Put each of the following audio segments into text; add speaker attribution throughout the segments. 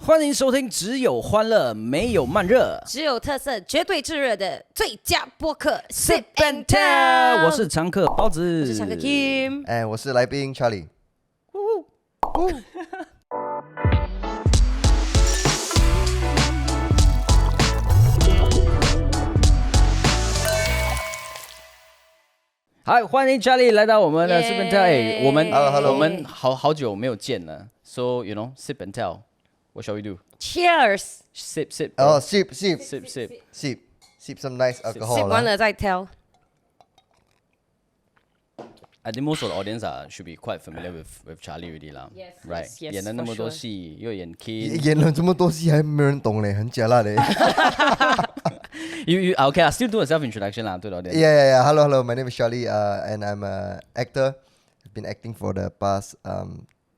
Speaker 1: 欢迎收听只有欢乐没有慢热，
Speaker 2: 只有特色绝对炙热的最佳播客
Speaker 1: Sip and Tell。我是常客包子，
Speaker 2: 我是常客 Khim，
Speaker 3: 哎，我是来宾 Charlie。
Speaker 1: 好，欢迎 Charlie 来到我们的 Sip and Tell。我们
Speaker 3: Hello
Speaker 1: 我们好久没有见了 ，So you know Sip and Tell。What shall we do?
Speaker 2: Cheers！
Speaker 1: Sip.
Speaker 3: 哦，sip some nice alcohol
Speaker 2: ，sip 完了再 tell。I
Speaker 1: think most of the audience should be quite familiar with Charlie already 啦 ，right？ 演了那么多戏，又演 Khim，
Speaker 3: 演了这么多戏还没人懂嘞，很假啦嘞。
Speaker 1: You okay? Still do a self introduction 啦，对了，audience.
Speaker 3: Yeah. Hello. My name is Charlie, and I'm an actor. I've been acting for the past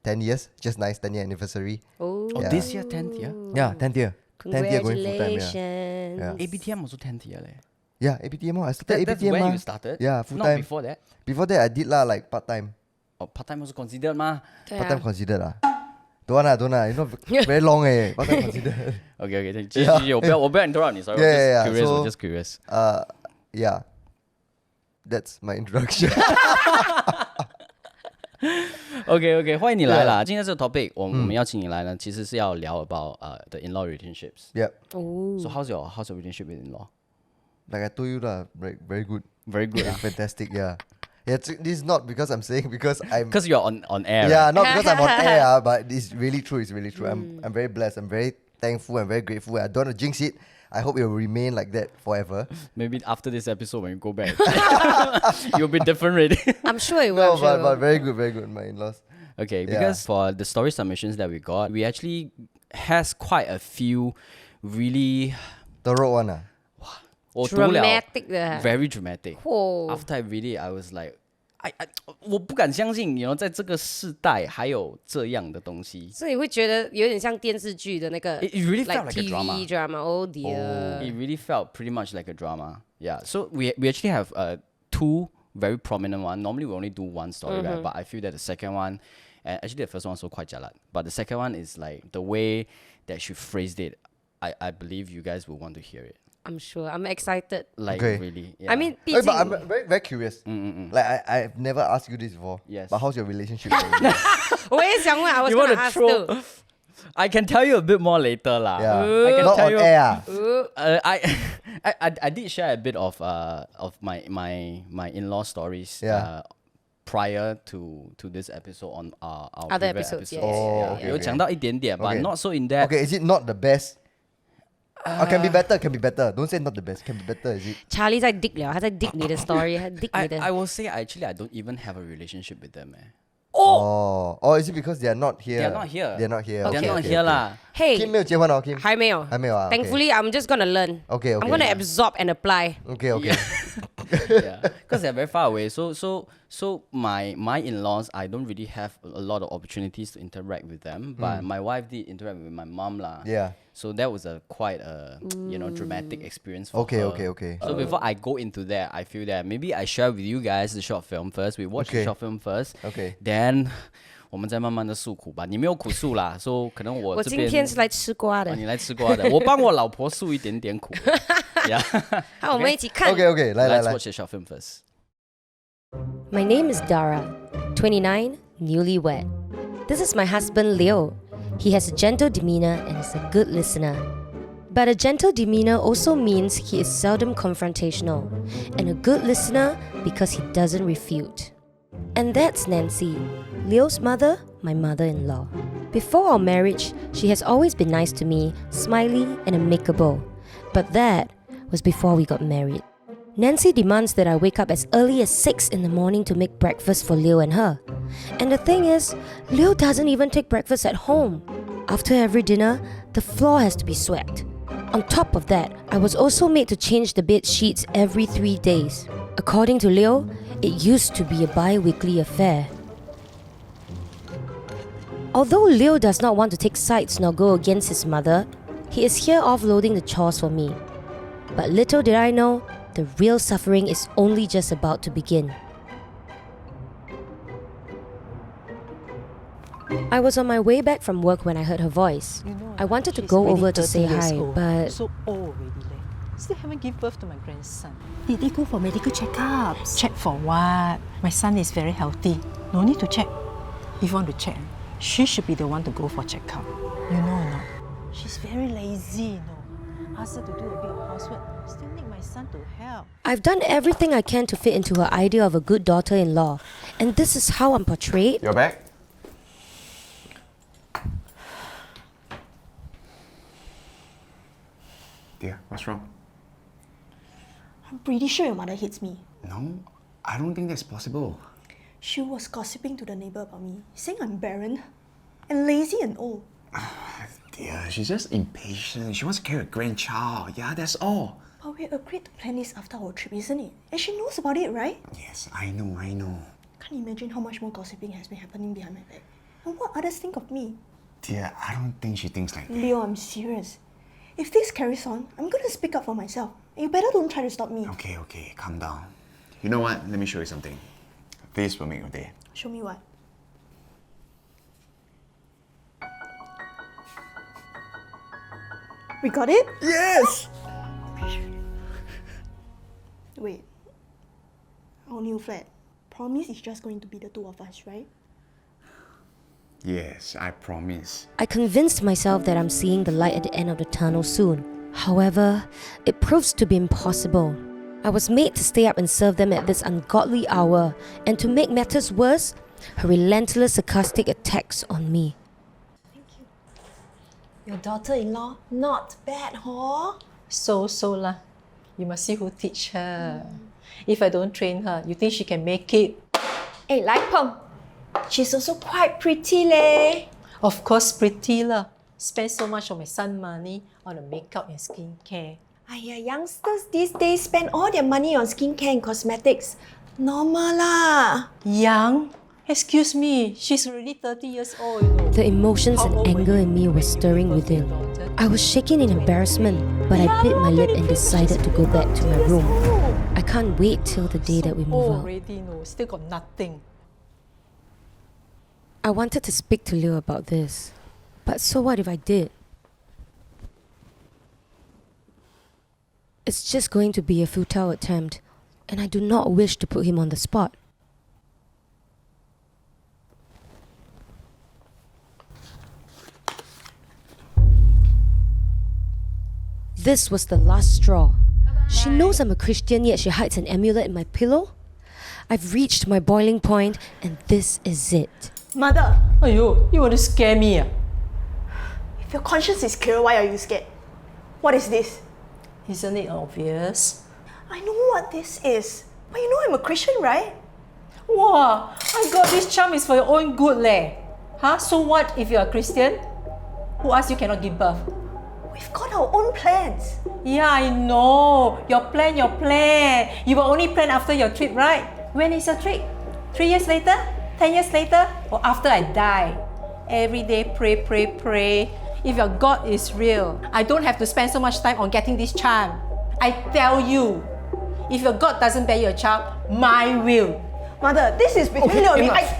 Speaker 3: 10 years. Just nice 10-year anniversary.
Speaker 1: Oh,
Speaker 3: Yeah.
Speaker 1: this year 10th year.
Speaker 3: Yeah, 10th year. 10th year going full time.
Speaker 2: Congratulations.
Speaker 3: Yeah.
Speaker 1: ABTM also 10th year 嘞。
Speaker 3: Yeah, ABTM. I started
Speaker 1: That's
Speaker 3: ABTM.
Speaker 1: when you started.
Speaker 3: Yeah, full
Speaker 1: Not
Speaker 3: time.
Speaker 1: before that.
Speaker 3: Before that, I did lah like part time.
Speaker 1: Oh, part time also considered 吗？
Speaker 3: Part time considered lah. Don't want. You know, very long eh. Part time considered.
Speaker 1: Okay. 继续，我不要 interrupt 你，sorry.
Speaker 3: Yeah.
Speaker 1: I'm just curious.
Speaker 3: Yeah. That's my introduction.
Speaker 1: OK， 欢迎你来啦。今天这个 topic，我们邀请你来呢，其实是要聊 about the in-law relationships.
Speaker 3: Yep.
Speaker 1: So how's your relationship with in-law?
Speaker 3: Like I told you lah, very good.
Speaker 1: Very good.
Speaker 3: Fantastic, yeah. Yeah, this is not because I'm saying because I'm.
Speaker 1: Because you're on air.
Speaker 3: Yeah,
Speaker 1: Right?
Speaker 3: not because I'm on air, but it's really true. It's really true. I'm very blessed. I'm very thankful. I'm very grateful. I don't want to jinx it. I hope it will remain like that forever.
Speaker 1: Maybe after this episode, when you go back, you'll be different already.
Speaker 2: I'm sure it will.
Speaker 3: No, but very good, my in-laws.
Speaker 1: Okay,
Speaker 3: Yeah.
Speaker 1: because for the story submissions that we got, we actually has quite a few really
Speaker 3: Thorough one ah.
Speaker 1: 我读了
Speaker 2: dramatic 的
Speaker 1: very dramatic.
Speaker 2: Oh.
Speaker 1: After I read it, I was like, 我不敢相信，在这个世代还有这样的东西。
Speaker 2: 所以你会觉得有点像电视剧的那个
Speaker 1: It really felt like a
Speaker 2: TV drama. Oh dear.
Speaker 1: It really felt pretty much like a drama. Yeah. So we actually have two very prominent one. Normally we only do one story, right? But I feel that the second one, and actually the first one also quite jalat. But the second one is like the way that she phrased it. I believe you guys will want to hear it.
Speaker 2: I'm sure. I'm excited.
Speaker 1: Like
Speaker 3: Okay.
Speaker 1: really. Yeah.
Speaker 2: I mean,
Speaker 3: But
Speaker 2: 毕竟
Speaker 3: I'm very curious. Like I've never asked you this before.
Speaker 1: Yes.
Speaker 3: But how's your relationship? With
Speaker 2: 我也想问 I was
Speaker 1: You
Speaker 2: gonna
Speaker 1: wanna
Speaker 2: ask
Speaker 1: throw-
Speaker 2: too.
Speaker 1: I can tell you a bit more later lah.
Speaker 3: yeah.
Speaker 1: I can
Speaker 3: Not
Speaker 1: tell
Speaker 3: on
Speaker 1: you.
Speaker 3: air.
Speaker 1: I did share a bit of my in-law stories.
Speaker 3: Yeah.
Speaker 1: Prior to this episode on our
Speaker 2: Other
Speaker 1: previous
Speaker 2: episodes,
Speaker 1: episodes.
Speaker 2: yes.
Speaker 3: Oh, okay,
Speaker 1: 有讲到一点点 but
Speaker 3: Okay.
Speaker 1: not so in depth.
Speaker 3: Okay, is it not the best? Can be better. Don't say not the best. Can be better, is it?
Speaker 2: Charlie 在 dig 了，他在 dig 你的 story， 他 dig 你的
Speaker 1: I will say I don't even have a relationship with them.
Speaker 3: Oh, is it because they are not here?
Speaker 1: They're not here.
Speaker 3: They're not here.
Speaker 1: They're
Speaker 3: Okay,
Speaker 1: not
Speaker 3: okay,
Speaker 1: here
Speaker 3: okay.
Speaker 1: 啦。
Speaker 2: Hey，
Speaker 3: Kim 没有结婚哦，Kim
Speaker 2: 还没有，
Speaker 3: 还没有啊。Okay.
Speaker 2: Thankfully, I'm just gonna learn.
Speaker 3: Okay.
Speaker 2: I'm gonna absorb and apply.
Speaker 3: Okay.
Speaker 1: Yeah, because they're very far away. So my in-laws, I don't really have a lot of opportunities to interact with them. But my wife did interact with my mom lah.
Speaker 3: Yeah.
Speaker 1: So that was quite a dramatic experience for
Speaker 3: Okay,
Speaker 1: her.
Speaker 3: okay.
Speaker 1: So before I go into that, I feel that maybe I share with you guys the short film first. We watch the
Speaker 3: Okay.
Speaker 1: short film first.
Speaker 3: Okay.
Speaker 1: Then 我们再慢慢的诉苦吧。你没有苦诉啦，所以可能我
Speaker 2: 我
Speaker 1: 这边
Speaker 2: 今天是来吃瓜的，
Speaker 1: 你来吃瓜的，我帮我老婆诉一点点苦。Yeah.
Speaker 2: 好，我们一起看。
Speaker 3: Okay. 来
Speaker 1: Let's
Speaker 3: 来。
Speaker 1: watch the short film first.
Speaker 2: My name is Dara, 29, newlywed. This is my husband Leo. He has a gentle demeanor and is a good listener. But a gentle demeanor also means he is seldom confrontational, and a good listener because he doesn't refute. And that's Nancy, Leo's mother, my mother-in-law. Before our marriage, she has always been nice to me, smiley and amicable. But that was before we got married. Nancy demands that I wake up as early as 6 in the morning to make breakfast for Leo and her. And the thing is, Leo doesn't even take breakfast at home. After every dinner, the floor has to be swept. On top of that, I was also made to change the bed sheets every 3 days. According to Leo, it used to be a bi-weekly affair. Although Leo does not want to take sides nor go against his mother, he is here offloading the chores for me. But little did I know, the real suffering is only just about to begin. I was on my way back from work when I heard her voice. I wanted to go over to say hi, but
Speaker 4: so old already. Still haven't given birth to my grandson.
Speaker 5: Did they go for medical checkups?
Speaker 4: Check for what? My son is very healthy. No need to check. If you want to check, she should be the one to go for checkup. You know or not? She's very lazy, you know. Ask her to do a bit of housework. Still need my son to help.
Speaker 2: I've done everything I can to fit into her idea of a good daughter-in-law. And this is how I'm portrayed?
Speaker 6: You're back? Dear, what's wrong?
Speaker 5: I'm pretty sure your mother hates me.
Speaker 6: No, I don't think that's possible.
Speaker 5: She was gossiping to the neighbor about me, saying I'm barren and lazy and old.
Speaker 6: Dear, she's just impatient. She wants to carry a grandchild. Yeah, that's all.
Speaker 5: But we agreed to plan this after our trip, isn't it? And she knows about it, right?
Speaker 6: Yes, I know.
Speaker 5: Can't imagine how much more gossiping has been happening behind my back. And what others think of me.
Speaker 6: Dear, I don't think she thinks like that.
Speaker 5: Leo, I'm serious. If this carries on, I'm gonna speak up for myself. And you better don't try to stop me.
Speaker 6: Okay, calm down. You know what? Let me show you something. This will make your day.
Speaker 5: Show me what? We got it?
Speaker 6: Yes!
Speaker 5: Wait. Our new flat. Promise it's just going to be the two of us, right?
Speaker 6: Yes, I promise.
Speaker 2: I convinced myself that I'm seeing the light at the end of the tunnel soon. However, it proves to be impossible. I was made to stay up and serve them at this ungodly hour, and to make matters worse, her relentless sarcastic attacks on me.
Speaker 5: Your daughter-in-law, not bad, huh?
Speaker 4: So lah. You must see who teach her. If I don't train her, you think she can make it?
Speaker 5: Hey, Lai Peng. She's also quite pretty leh.
Speaker 4: Of course, pretty lah. Spend so much of my son money on the makeup and skincare.
Speaker 5: Aiya, youngsters these days spend all their money on skincare and cosmetics. Normal lah.
Speaker 4: Young? Excuse me, she's already 30 years old, you know.
Speaker 2: The emotions
Speaker 4: How
Speaker 2: and
Speaker 4: old were
Speaker 2: anger
Speaker 4: you
Speaker 2: in me were
Speaker 4: when you
Speaker 2: stirring
Speaker 4: gave birth to your
Speaker 2: within.
Speaker 4: daughter?
Speaker 2: I was shaking in embarrassment, but I bit my lip and decided to go back to my room. I can't wait till the day that we move out.
Speaker 4: Already, no, still got nothing.
Speaker 2: I wanted to speak to Leo about this, but so what if I did? It's just going to be a futile attempt, and I do not wish to put him on the spot. This was the last straw. She knows I'm a Christian, yet she hides an amulet in my pillow. I've reached my boiling point, and this is it.
Speaker 5: Mother,
Speaker 4: Aiyo, you want to scare me?
Speaker 5: if your conscience is clear, why are you scared? What is this?
Speaker 4: Isn't it obvious?
Speaker 5: I know what this is. But you know I'm a Christian, right?
Speaker 4: Wow, I got this charm is for your own good leh. Huh? So what if you're a Christian? Who asked you cannot give birth?
Speaker 5: We've got our own plans.
Speaker 4: Yeah, I know. Your plan. You will only plan after your trip, right? When is your trip? 3 years later? 10 years later? Or after I die? Every day pray. If your God is real, I don't have to spend so much time on getting this charm. I tell you, if your God doesn't bear you a child, my will.
Speaker 5: Mother, this is between you and me.
Speaker 6: Enough.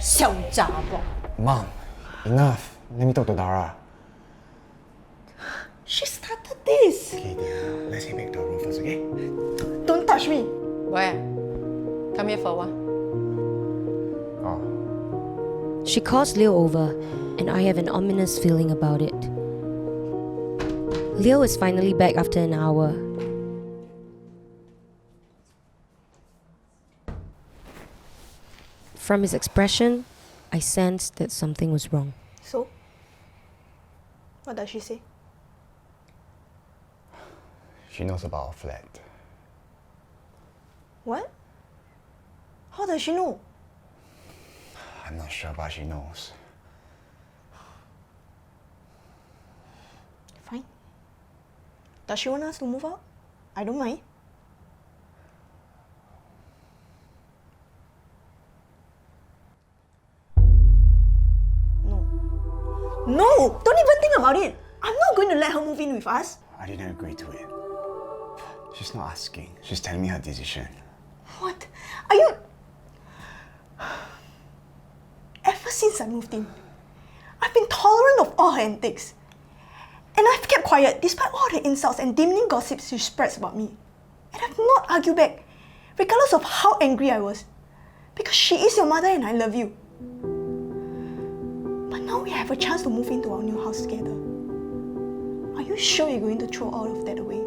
Speaker 4: 小杂货.
Speaker 6: Mom, enough. Let me talk to Dara.
Speaker 5: She started this.
Speaker 6: Okay, dear. Let's head back to our room first, okay?
Speaker 5: Don't touch me.
Speaker 4: Where? Come here for a while.
Speaker 6: Oh.
Speaker 2: She calls Leo over, and I have an ominous feeling about it. Leo is finally back after an hour. From his expression, I sensed that something was wrong.
Speaker 5: So? What does she say?
Speaker 6: She knows about our flat.
Speaker 5: What? How does she know?
Speaker 6: I'm not sure, but she knows.
Speaker 5: Fine. Does she want us to move out? I don't mind. No! Don't even think about it! I'm not going to let her move in with us.
Speaker 6: I didn't agree to it. She's not asking. She's telling me her decision.
Speaker 5: What? Are you... Ever since I moved in. I've been tolerant of all her antics. And I've kept quiet despite all the insults and demeaning gossips she spreads about me. And I've not argued back, regardless of how angry I was. Because she is your mother and I love you. But now we have a chance to move into our new house together. Are you sure you're going to throw all of that away?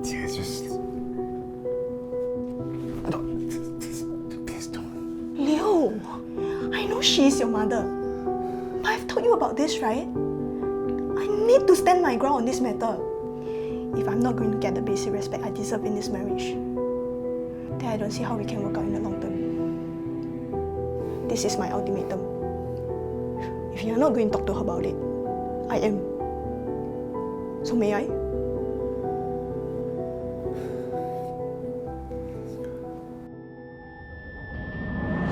Speaker 6: Yeah, it's just. Please don't.
Speaker 5: Leo, I know she is your mother. But I've told you about this, right? I need to stand my ground on this matter. If I'm not going to get the basic respect I deserve in this marriage, then I don't see how we can work out in the long term. This is my ultimatum. If you're not going to talk to her about it, I am. So may I?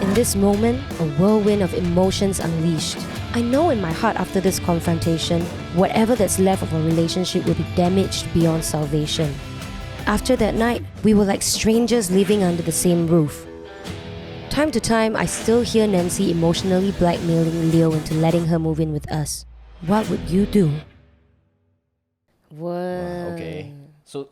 Speaker 2: In this moment, a whirlwind of emotions unleashed. I know in my heart after this confrontation, whatever that's left of our relationship will be damaged beyond salvation. After that night, we were like strangers living under the same roof. Time to time, I still hear Nancy emotionally blackmailing Leo into letting her move in with us. What would you do? What?
Speaker 1: Okay. So,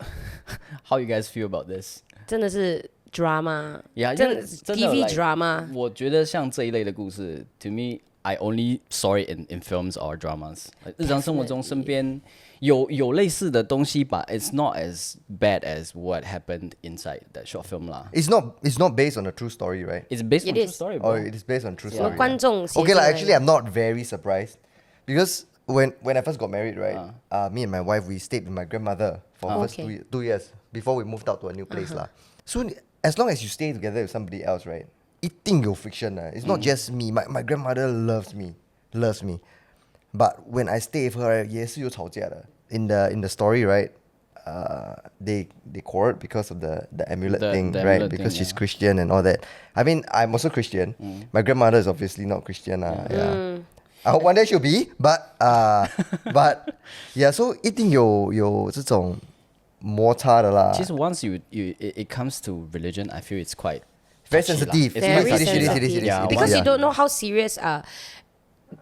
Speaker 1: how you guys feel about this?
Speaker 2: 真的是 drama.
Speaker 1: Yeah,
Speaker 2: 真的 TV
Speaker 1: like,
Speaker 2: drama.
Speaker 1: 我觉得像这一类的故事 to me, I only saw it in films or dramas. 日常生活中身边有类似的东西 but it's not as bad as what happened inside that short film lah.
Speaker 3: It's not based on a true story, right?
Speaker 1: It's based on
Speaker 2: It
Speaker 1: true
Speaker 2: is.
Speaker 1: story, bro.
Speaker 3: Or it is based on true
Speaker 2: 什么
Speaker 3: story.
Speaker 2: 观众写
Speaker 3: Okay,
Speaker 2: 进来
Speaker 3: like
Speaker 2: 的
Speaker 3: actually I'm not very surprised because when I first got married, right, me and my wife we stayed with my grandmother for first
Speaker 2: Okay.
Speaker 3: 2 years before we moved out to a new place lah. So as long as you stay together with somebody else, right, 一定有 friction. It's not just me. My grandmother loves me. But when I stay with her, 也是有吵架的. In the story, right, they quarreled because of the amulet thing,
Speaker 1: the
Speaker 3: right?
Speaker 1: amulet
Speaker 3: Because
Speaker 1: thing,
Speaker 3: she's
Speaker 1: yeah.
Speaker 3: Christian and all that. I mean, I'm also Christian. My grandmother is obviously not Christian. Yeah. I hope one day she'll be, but yeah. So 一定有这种摩擦的啦.
Speaker 1: Just once it comes to religion, I feel it's quite
Speaker 3: Very
Speaker 1: touchy lah.
Speaker 3: sensitive.
Speaker 1: It's
Speaker 2: Very
Speaker 1: quite touchy lah.
Speaker 2: sensitive.
Speaker 1: Yeah,
Speaker 2: Because
Speaker 3: Yeah.
Speaker 2: you don't know how serious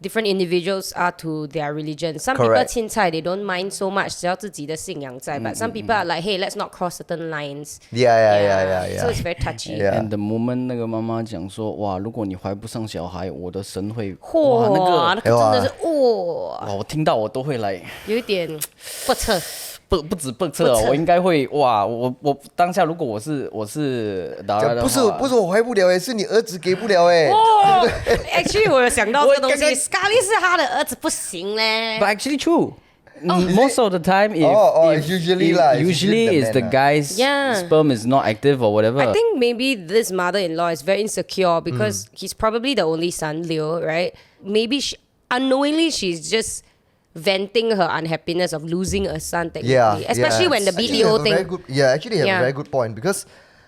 Speaker 2: different individuals are to their religion. Some
Speaker 3: Correct.
Speaker 2: people 青菜 they don't mind so much, 只要自己的信仰在. But some people are like, hey, let's not cross certain lines.
Speaker 3: Yeah.
Speaker 2: So it's very touchy.
Speaker 3: Yeah.
Speaker 1: And the moment 那个妈妈讲说，哇，如果你怀不上小孩，我的神会，
Speaker 2: 哇，
Speaker 1: 哇，那个，
Speaker 2: 那个真的是哇，
Speaker 1: 哇，我听到我都会来，
Speaker 2: 有一点不测。
Speaker 1: 不止不测哦，我应该会，哇，我当下如果我是达拉的话，
Speaker 3: 不是我怀不了诶，是你儿子给不了诶。
Speaker 2: 哦，actually 我有想到这个东西
Speaker 1: 我刚刚
Speaker 2: ，Scarly 是他的儿子不行嘞。
Speaker 1: But actually true. Most of the time,
Speaker 3: it's usually lah, it's
Speaker 1: usually
Speaker 3: usually the
Speaker 1: is the
Speaker 3: man lah.
Speaker 1: guy's
Speaker 2: Yeah.
Speaker 1: sperm is not active or whatever.
Speaker 2: I think maybe this mother-in-law is very insecure because he's probably the only son, Leo, right? Maybe unknowingly she's just venting her unhappiness of losing a son technically, especially when the
Speaker 3: Actually, you have
Speaker 2: BTO
Speaker 3: a
Speaker 2: thing.
Speaker 3: very good, actually you have
Speaker 2: Yeah.
Speaker 3: a very good point because,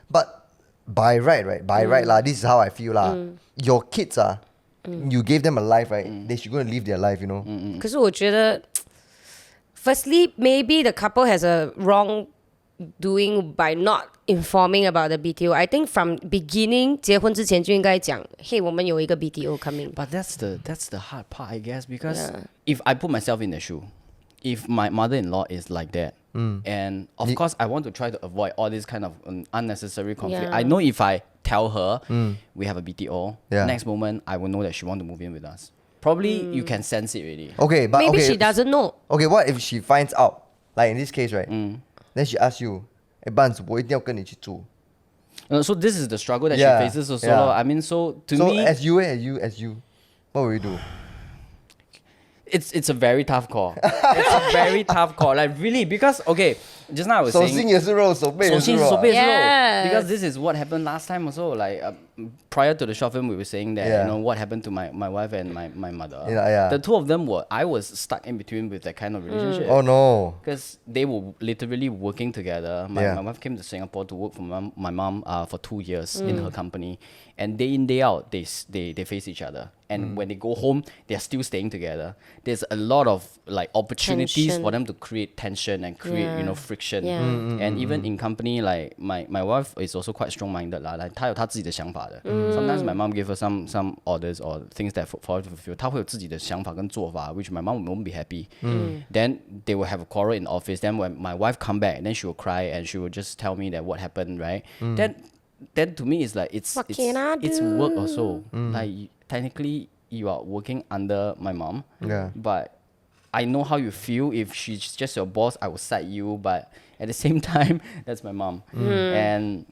Speaker 3: but by right lah, this is how I feel lah. Your kids you gave them a life, right? They should go and live their life, you know.
Speaker 2: 可是我觉得 firstly, maybe the couple has a wrong doing by not informing about the BTO. I think from beginning 结婚之前就应该讲 hey 我们有一个 BTO coming.
Speaker 1: But that's the hard part, I guess, because
Speaker 2: Yeah.
Speaker 1: if I put myself in the shoe, if my mother-in-law is like that, and of course I want to try to avoid all this kind of unnecessary conflict.
Speaker 2: Yeah.
Speaker 1: I know if I tell her we have a BTO,
Speaker 3: Yeah.
Speaker 1: next moment I will know that she want to move in with us. Probably you can sense it already.
Speaker 3: Okay, but
Speaker 2: Maybe
Speaker 3: okay,
Speaker 2: she doesn't know.
Speaker 3: Okay, what if she finds out? Like in this case, right? Then she asks you, "Hey, Bunz, 我一定要跟你去住."
Speaker 1: So this is the struggle that
Speaker 3: Yeah,
Speaker 1: she faces also.
Speaker 3: yeah.
Speaker 1: I mean, so to
Speaker 3: So
Speaker 1: me,
Speaker 3: as you, what will you do?
Speaker 1: it's a very tough call. It's a very tough call. Like really, because okay, just now I was
Speaker 3: 手
Speaker 1: saying.
Speaker 3: 心也是肉，手背也是肉啊。
Speaker 1: 手心手背也是肉。
Speaker 2: Yes.
Speaker 1: Because this is what happened last time also. Like prior to the short film, we were saying that
Speaker 3: Yeah.
Speaker 1: you know what happened to my wife and my mother.
Speaker 3: Yeah.
Speaker 1: The two of them I was stuck in between with that kind of relationship.
Speaker 3: Oh no.
Speaker 1: Because they were literally working together. My wife came to Singapore to work for my mom for 2 years in her company, and day in day out they face each other. and when they go home, they're still staying together. There's a lot of like opportunities
Speaker 2: Tension.
Speaker 1: for them to create tension and create friction.
Speaker 2: Yeah.
Speaker 1: And even in company, like my wife is also quite strong-minded lah. Like 她有她自己的想法的。Sometimes my mom give her some orders or things that for her to fulfill. 她会有自己的想法跟做法 which my mom won't be happy. Then they will have a quarrel in office. Then when my wife come back, then she will cry and she will just tell me that what happened, right? Then to me it's like it's work also. Like technically you are working under my mom.
Speaker 3: Yeah.
Speaker 1: But I know how you feel. If she's just your boss, I will side you. But at the same time, that's my mom. And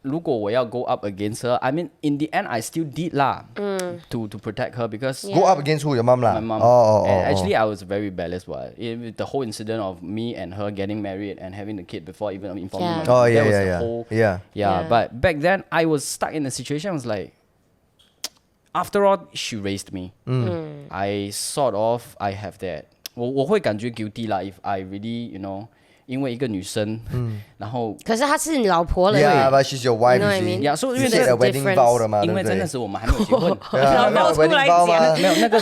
Speaker 1: 如果我要 go up against her, I mean, in the end, I still did lah to protect her because
Speaker 3: Go up against who? Your mom lah?
Speaker 1: my mom.
Speaker 3: Oh.
Speaker 1: And actually, I was very rebellious. With the whole incident of me and her getting married and having the kid before even informing my mom.
Speaker 3: Oh,
Speaker 1: that was
Speaker 3: yeah,
Speaker 1: the
Speaker 3: yeah.
Speaker 1: whole.
Speaker 3: Yeah.
Speaker 1: Yeah. But back then, I was stuck in a situation. I was like, after all, she raised me. I sort of, I have that. 我会感觉 guilty 啦 if I really, 因为一个女生，然后
Speaker 2: 可是她是你老婆了。
Speaker 3: Yeah, but she's your wife,
Speaker 2: You know
Speaker 3: you
Speaker 2: what I
Speaker 3: see.
Speaker 2: mean?
Speaker 1: Yeah, so
Speaker 3: You
Speaker 1: 因为
Speaker 3: said a wedding vow 的嘛，
Speaker 1: 因为在那时我们还没有结婚，
Speaker 3: 对不对？ wedding vow 嘛。
Speaker 1: 没有那个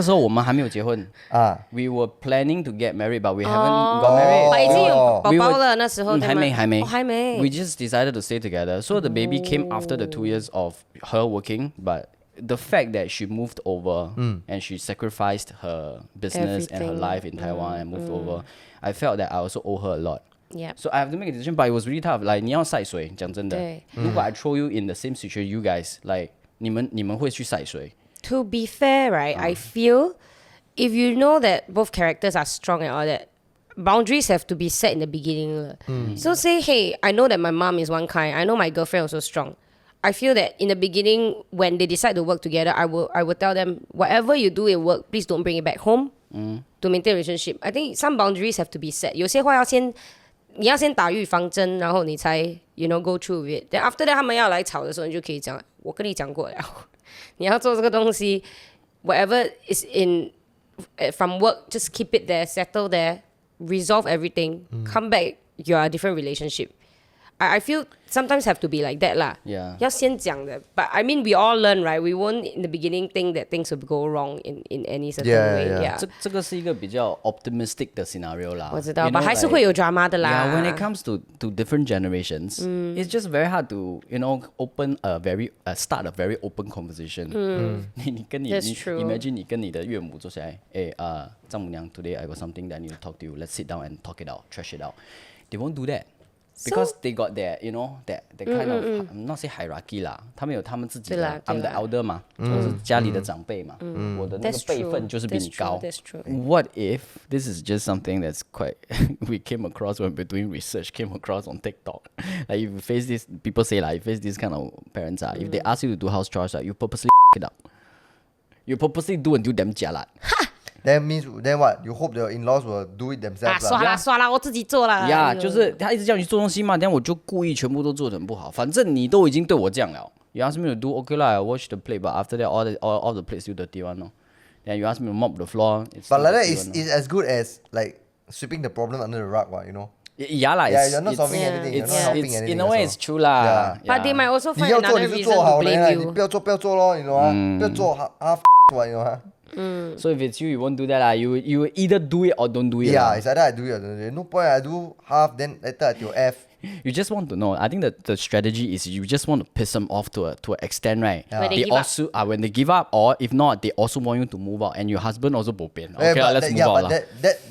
Speaker 1: 时候我们还没有结婚啊。We were planning to get married, but we haven't got married.
Speaker 2: 已经有宝宝了那时候，
Speaker 1: 还没。
Speaker 2: 还没。
Speaker 1: We just decided to stay together. So the baby came after the 2 years of her working, but the fact that she moved over and she sacrificed her business and her
Speaker 2: Everything.
Speaker 1: life in Taiwan and moved over, I felt that I also owe her a lot.
Speaker 2: Yeah.
Speaker 1: So I have to make a decision, but it was really tough. Like 你要晒水，讲真的，
Speaker 2: 对。
Speaker 1: 如果I throw you in the same situation, you guys like 你们会去晒水。
Speaker 2: To be fair, right, I feel if you know that both characters are strong and all that, boundaries have to be set in the beginning. So say, hey, I know that my mom is one kind. I know my girlfriend also strong. I feel that in the beginning, when they decide to work together, I will tell them, whatever you do in work, please don't bring it back home to maintain a relationship. I think some boundaries have to be set. 有些话你要先打预防针，然后你才 go through with it. Then after that 他们要来吵的时候，你就可以讲，我跟你讲过了，你要做这个东西 whatever is in from work, just keep it there, settle there, resolve everything, come back, you're a different relationship. I feel sometimes have to be like that lah.
Speaker 1: Yeah.
Speaker 2: 要先讲的 But I mean, we all learn, right? We won't in the beginning think that things will go wrong in any certain way. Yeah.
Speaker 1: 这个是一个比较 optimistic 的 scenario 啦。
Speaker 2: 我知道
Speaker 1: You know,
Speaker 2: ，but 还是会有 drama 的啦。
Speaker 1: Yeah, when it comes to different generations, it's just very hard to open start a very open conversation. 你跟你
Speaker 2: That's true.
Speaker 1: imagine 你跟你的岳母坐下来，丈母娘 today I got something that I need to talk to you. Let's sit down and talk it out, trash it out. They won't do that. Because they got their, that kind of, I'm not say hierarchy 啦，他们有他们自己的 I'm the elder 嘛，我是家里的长辈嘛，我的那个
Speaker 2: That's
Speaker 1: 辈
Speaker 2: true.
Speaker 1: 分就是比你高。
Speaker 2: That's true.
Speaker 1: What if this is just something that's quite we came across when we're doing research, came across on TikTok. Like if you face this, people say like, you face this kind of parents, if they ask you to do house chores, you purposely it up. You purposely do until damn jialat.
Speaker 3: Then what? You hope the in-laws will do it themselves
Speaker 2: 刷啦，我自己做啦。
Speaker 1: 呀，就是他一直叫你去做东西嘛，但我就故意全部都做得很不好。反正你都已经对我这样了。You ask me to do okay lah, I wash the plate, but after that all the plates still dirty one, no. Then you ask me to mop the floor.
Speaker 3: But like that is as good as like sweeping the problem under the rug, what,
Speaker 1: Yeah lah,
Speaker 3: Yeah, you're not solving anything. You're not helping anything.
Speaker 1: In a way, it's true lah.
Speaker 2: But they might also
Speaker 3: 你
Speaker 2: find
Speaker 3: 要做
Speaker 2: another
Speaker 3: 你
Speaker 2: reason
Speaker 3: 就做
Speaker 2: to
Speaker 3: 好
Speaker 2: blame
Speaker 3: 了，你
Speaker 2: you.
Speaker 3: 不要做咯，不要做half what,
Speaker 1: So if it's you, you won't do that lah. You either do it or don't do it.
Speaker 3: Yeah,
Speaker 1: lah.
Speaker 3: it's either I do it or don't do it. No point I do half, then later I do F.
Speaker 1: You just want to know. I think that the strategy is you just want to piss them off to an extent, right?
Speaker 2: When they give up.
Speaker 1: also when they give up, or if not, they also want you to move out, and your husband also bo pian. Okay, let's move out lah.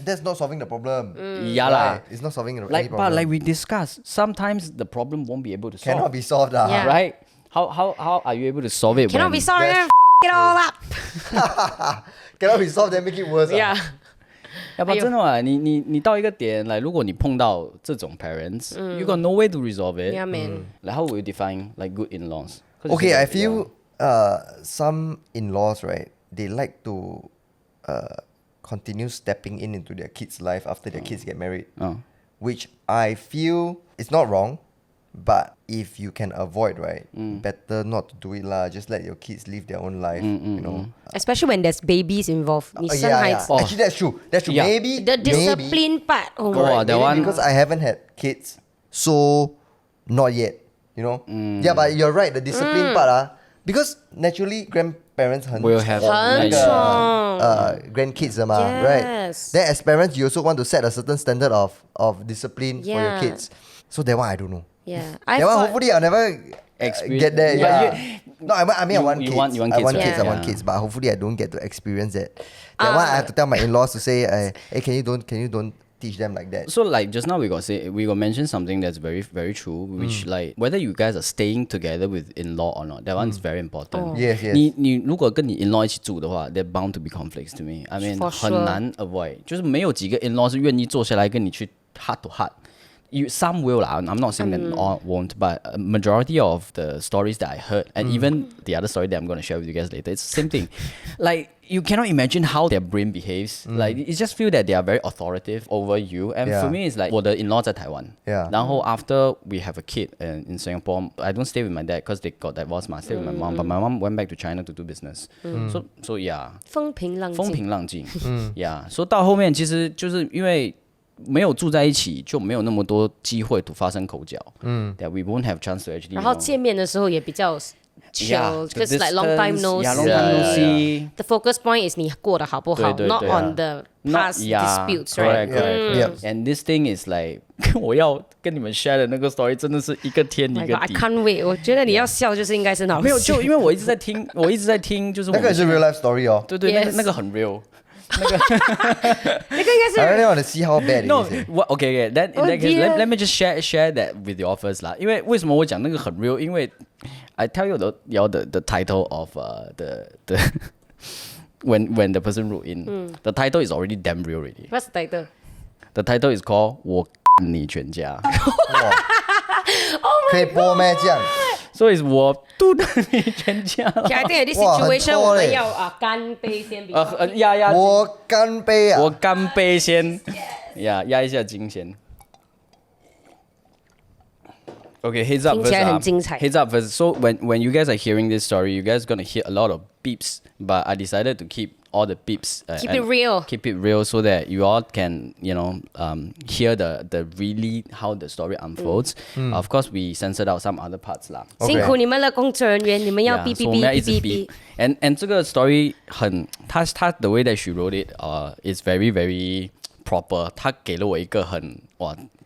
Speaker 3: That's not solving the problem.
Speaker 1: Yeah lah.
Speaker 3: Right? It's not solving any
Speaker 1: Like,
Speaker 3: problem.
Speaker 1: but like we discussed, sometimes the problem won't be able to solve.
Speaker 3: Cannot be solved.
Speaker 2: Yeah.
Speaker 1: Right? How are you able to solve it?
Speaker 2: Cannot
Speaker 1: when
Speaker 2: be sorry,
Speaker 3: That's-
Speaker 2: it all up.
Speaker 3: Cannot be solved, then make it worse.
Speaker 2: Yeah.
Speaker 1: 要不真的啊，你到一个点，来，如果你碰到这种 parents, you got no way to resolve it.
Speaker 2: Yeah, man.
Speaker 1: Like how will you define like good in-laws? 'Cause
Speaker 3: Okay,
Speaker 1: you
Speaker 3: I
Speaker 1: feel
Speaker 3: feel some in-laws, right, they like to continue stepping into their kids' life after their kids get married. Which I feel is not wrong, but if you can avoid, right, better not to do it lah. Just let your kids live their own life,
Speaker 2: Especially when there's babies involved. 你生孩子
Speaker 3: Actually, that's true. That's true.
Speaker 1: Yeah.
Speaker 3: Maybe
Speaker 2: The
Speaker 3: maybe,
Speaker 2: discipline part. Oh my
Speaker 1: Correct.
Speaker 2: god.
Speaker 1: that
Speaker 3: maybe
Speaker 1: one-
Speaker 3: because I haven't had kids, so not yet. Yeah, but you're right. The discipline part, because naturally parents
Speaker 1: Will have
Speaker 3: 那个
Speaker 2: 很
Speaker 3: grandkids 的嘛
Speaker 2: Yes.
Speaker 3: right? Then as parents, you also want to set a certain standard of discipline for your
Speaker 2: Yeah.
Speaker 3: kids. So that one I don't know.
Speaker 2: Yeah.
Speaker 3: That one hopefully I'll never get there.
Speaker 1: But
Speaker 3: Yeah. No, I mean I want
Speaker 1: you
Speaker 3: kids.
Speaker 1: want
Speaker 3: I want
Speaker 1: kids,
Speaker 3: kids.
Speaker 2: right?
Speaker 3: I want
Speaker 1: Yeah.
Speaker 3: kids. But hopefully I don't get to experience that. That one I have to tell my in-laws to say, hey, can you don't teach them like that.
Speaker 1: So like just now we got mention something that's very very true, which like whether you guys are staying together with in-law or not, that one is very important.
Speaker 3: Yes, yes.
Speaker 1: 你如果跟你 in-law 一起住的话 they're bound to be conflicts to me. I mean
Speaker 2: For sure.
Speaker 1: 很难 avoid，就是没有几个 in-law 是愿意坐下来跟你去 heart to heart. Some will lah. I'm not saying that all won't, but a majority of the stories that I heard, and even the other story that I'm going to share with you guys later, it's the same thing. Like you cannot imagine how their brain behaves. Like you just feel that they are very authoritative over you. And for
Speaker 3: Yeah.
Speaker 1: me, it's like 我的 in-law 在台湾.
Speaker 3: Yeah.
Speaker 1: 然后 after we have a kid in Singapore, I don't stay with my dad because they got divorced. I stay with my mom, but my mom went back to China to do business. So yeah.
Speaker 2: 风平浪静。
Speaker 1: 风平浪静，Yeah，所以到后面其实就是因为没有住在一起，就没有那么多机会to发生口角，that we won't have chance to actually。
Speaker 2: 然后见面的时候也比较 chill, because like long time no see.
Speaker 1: long time no see.
Speaker 2: The focus point is 你过得好不好，
Speaker 1: 对
Speaker 2: not
Speaker 1: 对
Speaker 2: on the past disputes, right?
Speaker 1: Correct. And this thing is like 我要跟你们 share 的那个 story 真的是一个天一
Speaker 2: My
Speaker 1: 个
Speaker 2: God, I
Speaker 1: 地。
Speaker 2: can't wait. 我觉得你要笑就是应该是很好笑。
Speaker 1: 没有，就因为我一直在听，就是我们
Speaker 3: 那个也是 real life story 哦。
Speaker 1: 对对，
Speaker 2: Yes.
Speaker 1: 那个很 real。
Speaker 2: 那个应该
Speaker 3: I
Speaker 2: 是
Speaker 3: really want to see how bad it
Speaker 1: No,
Speaker 3: is.
Speaker 1: what? Okay. Then in
Speaker 2: Oh
Speaker 1: that case,
Speaker 2: dear.
Speaker 1: let me just share that with you all first 啦。因为为什么我讲那个很 real？因为 I tell you the title of the when the person wrote in, the title is already damn real already.
Speaker 2: what's the title?
Speaker 1: The title is called 我你全家。
Speaker 3: 可以播咩这样？
Speaker 1: So it's 我嘟的你全家啦。
Speaker 2: Okay, I think at this
Speaker 3: 哇，很
Speaker 2: situation
Speaker 3: 多
Speaker 2: 我们
Speaker 3: 嘞
Speaker 2: 要干杯先。
Speaker 1: 压
Speaker 3: 我干杯啊！
Speaker 1: 我干杯先，压一下惊先。Okay, heads up
Speaker 2: 听起来
Speaker 1: first.
Speaker 2: 很精彩。
Speaker 1: Heads up first. So when you guys are hearing this story, you guys gonna hear a lot of beeps. But I decided to keep all the beeps.
Speaker 2: Keep
Speaker 1: and
Speaker 2: it real.
Speaker 1: Keep it real so that you all can hear the really how the story unfolds. Of course, we censored out some other parts lah.
Speaker 2: 辛苦你们了，工作人员，你们要
Speaker 1: Yeah,
Speaker 2: 哔
Speaker 1: so
Speaker 2: 哔
Speaker 1: 我们要一
Speaker 2: 哔哔
Speaker 1: 直比
Speaker 2: 哔。
Speaker 1: and 这个 story 他 the way that she wrote it is very very proper. 他给了我一个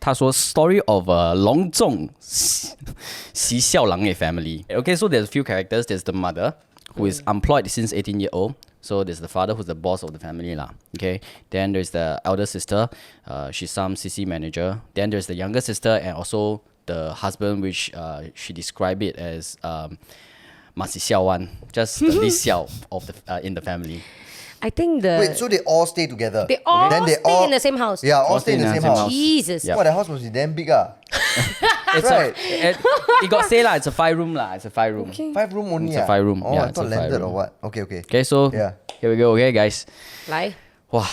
Speaker 1: 他说 story of a 隆重喜笑郎的 family. Okay, so there's a few characters. There's the mother who is employed since 18-year-old. So there's the father who's the boss of the family lah. Okay, then there's the elder sister. She's some CC manager. Then there's the younger sister and also the husband, which she described it as 马喜笑one, just the least 笑 of the in the family.
Speaker 2: I think the
Speaker 3: Wait, so they all stay together?
Speaker 2: they all
Speaker 3: Then
Speaker 2: stay in the same house.
Speaker 3: Yeah, all stay in the same house.
Speaker 2: Jesus.
Speaker 1: Yeah.
Speaker 3: Wow, the house must be damn big ah.
Speaker 1: It's
Speaker 3: Right.
Speaker 1: it got say lah. It's a 5-room lah. It's a 5-room.
Speaker 2: Okay.
Speaker 3: 5 room only
Speaker 1: It's a
Speaker 3: ah?
Speaker 1: 5 room.
Speaker 3: Oh,
Speaker 1: Yeah,
Speaker 3: I
Speaker 1: it's
Speaker 3: thought
Speaker 1: a
Speaker 3: landed
Speaker 1: 5
Speaker 3: or
Speaker 1: room.
Speaker 3: what? Okay, okay.
Speaker 1: Okay, so
Speaker 3: Yeah.
Speaker 1: here we go. Okay, guys.
Speaker 2: 来，
Speaker 1: 哇，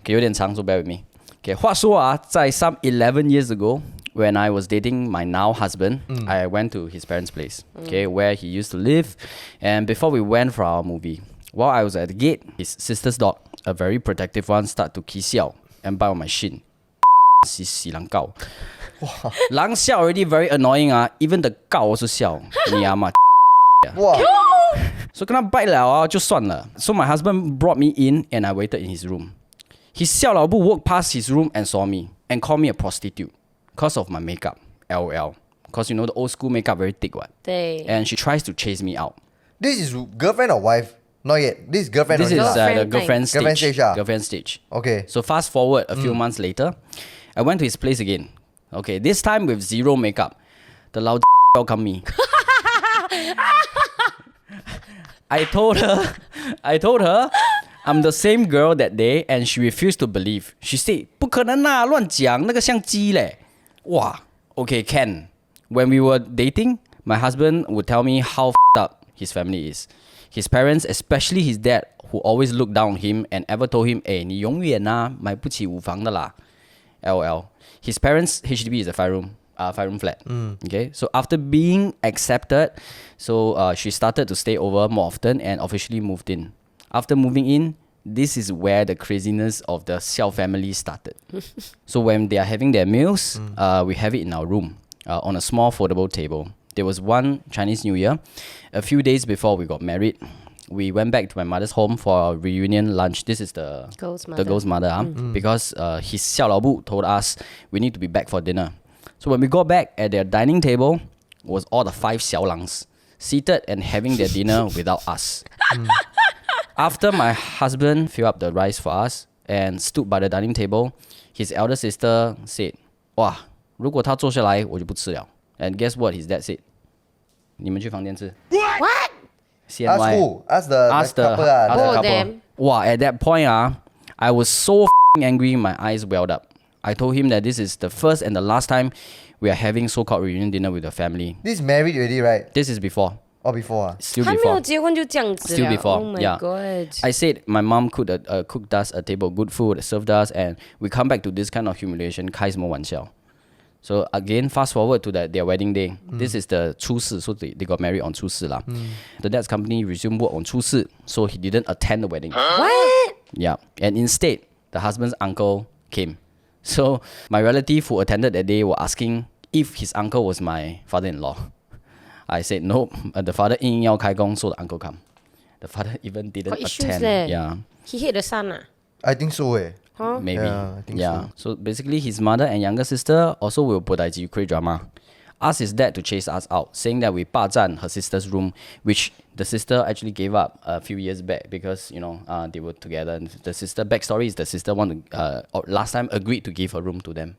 Speaker 1: 有点长，so bear with me. Okay, 话说啊，在 some 11 years ago, when I was dating my now husband, I went to his parents' place, okay, where he used to live. And before we went for our movie, while I was at the gate, his sister's dog, a very protective one, start to 起笑 and bite on my shin. 洗狼告，狼笑 already very annoying 啊，even the 告 also 笑，你啊嘛。
Speaker 3: Wow.
Speaker 1: So 跟他 bite 了啊，就算了。So my husband brought me in and I waited in his room. His 笑老布 walked past his room and saw me and called me a prostitute because of my makeup. LOL. Because you know the old school makeup very thick one.
Speaker 2: 对
Speaker 1: And she tries to chase me out.
Speaker 3: This is girlfriend or wife? Not yet. This is girlfriend
Speaker 1: This
Speaker 3: only
Speaker 1: is
Speaker 3: lah.
Speaker 1: the
Speaker 2: Girlfriend
Speaker 1: girlfriend stage.
Speaker 3: Girlfriend stage ah.
Speaker 1: Girlfriend stage.
Speaker 3: Okay.
Speaker 1: So fast forward a few months later, I went to his place again. Okay, this time with zero makeup. The 老 welcome me. I told her I'm the same girl that day and she refused to believe. She said, 不可能啦，乱讲，那个像鸡嘞。哇 okay, can. When we were dating, my husband would tell me how up his family is. His parents, especially his dad, who always looked down on him and ever told him, 你永远啊，买不起五房的啦。LOL. His parents' HDB is a 5-room flat. Okay, so after being accepted, so she started to stay over more often and officially moved in. After moving in, this is where the craziness of the Xiao family started. So when they are having their meals, we have it in our room on a small foldable table. There was one Chinese New Year, a few days before we got married. we went back to my mother's home for a reunion lunch. This is the
Speaker 2: Girl's
Speaker 1: girl's mother, because his 小老母 told us we need to be back for dinner. So when we got back at their dining table was all the 5 xiaolangs seated and having their dinner without us. After my husband filled up the rice for us and stood by the dining table, his elder sister said, 哇，如果他坐下来，我就不吃了. And guess what his dad said? 你们去房间吃.
Speaker 2: What?
Speaker 3: Ask who? Ask the couple.
Speaker 1: Ask the
Speaker 2: Both of
Speaker 1: couple.
Speaker 2: them.
Speaker 1: Wow, at that point, I was so angry, my eyes welled up. I told him that this is the first and the last time we are having so-called reunion dinner with the family.
Speaker 3: This is married already, right?
Speaker 1: This is before.
Speaker 3: Or before?
Speaker 1: Still
Speaker 2: 还没
Speaker 1: before.
Speaker 2: 有结婚就这样子
Speaker 1: Still
Speaker 2: 了
Speaker 1: before,
Speaker 2: Oh my
Speaker 1: yeah.
Speaker 2: god.
Speaker 1: I said my mom cooked us a table of good food, served us, and we come back to this kind of humiliation. 开什么玩笑? So again, fast forward to their wedding day. This is the 初四, so they got married on 初四 lah. The dad's company resumed work on 初四, so he didn't attend the wedding.
Speaker 2: What?
Speaker 1: Yeah, and instead, the husband's uncle came. So my relative who attended that day were asking if his uncle was my father-in-law. I said nope. The father 硬要开工, so the uncle come. The father even didn't
Speaker 2: Got issues
Speaker 1: attend.
Speaker 2: leh.
Speaker 1: Yeah,
Speaker 2: He hate the son
Speaker 3: I think so, eh.
Speaker 1: maybe.
Speaker 3: Yeah, I think so.
Speaker 1: So basically, his mother and younger sister also will put Ukraine drama. Asked his dad to chase us out, saying that we 霸占 her sister's room, which the sister actually gave up a few years back because they were together. And the sister backstory is the sister last time agreed to give her room to them.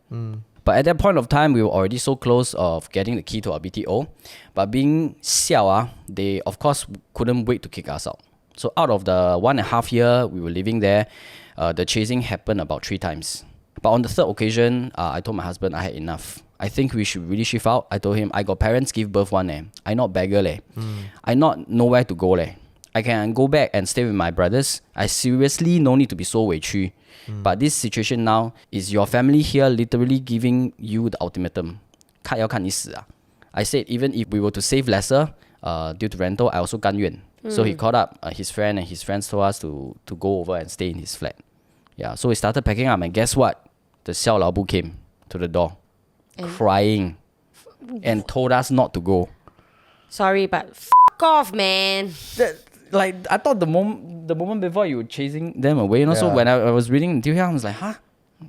Speaker 1: But at that point of time, we were already so close of getting the key to our BTO. But being 笑, they of course couldn't wait to kick us out. So out of the 1.5 year we were living there, the chasing happened about 3 times. But on the third occasion, I told my husband I had enough. I think we should really shift out. I told him, I got parents give birth one. I not beggar. I not nowhere to go. I can go back and stay with my brothers. I seriously no need to be so 委屈. But this situation now is your family here literally giving you the ultimatum. 看要看你死 I said even if we were to save lesser due to rental, I also 甘愿. So he called up his friend and his friends told us to go over and stay in his flat. Yeah, so we started packing up and guess what? The 小老母 came to the door crying and told us not to go.
Speaker 2: Sorry, but off, man.
Speaker 1: Like I thought the moment before you were chasing them away, so when I was reading until here, I was like, huh?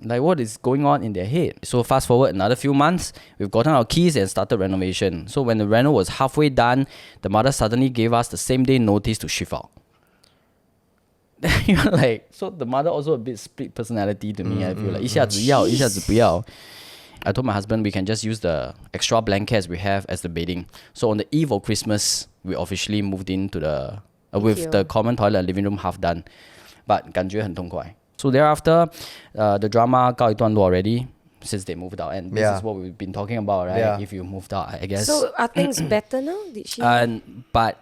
Speaker 1: Like what is going on in their head? So fast forward another few months, we've gotten our keys and started renovation. So when the reno was halfway done, the mother suddenly gave us the same day notice to shift out. You're like, so the mother also a bit split personality to me. I feel like 一下子要,一下子不要. I told my husband we can just use the extra blankets we have as the bedding. So on the eve of Christmas, we officially moved into the with the common toilet and living room half done. But 感觉很痛快. So thereafter, the drama 告一段落 already since they moved out. And this is what we've been talking about, right?
Speaker 3: Yeah.
Speaker 1: If you moved out, I guess.
Speaker 2: So are things better now? Did she?
Speaker 1: But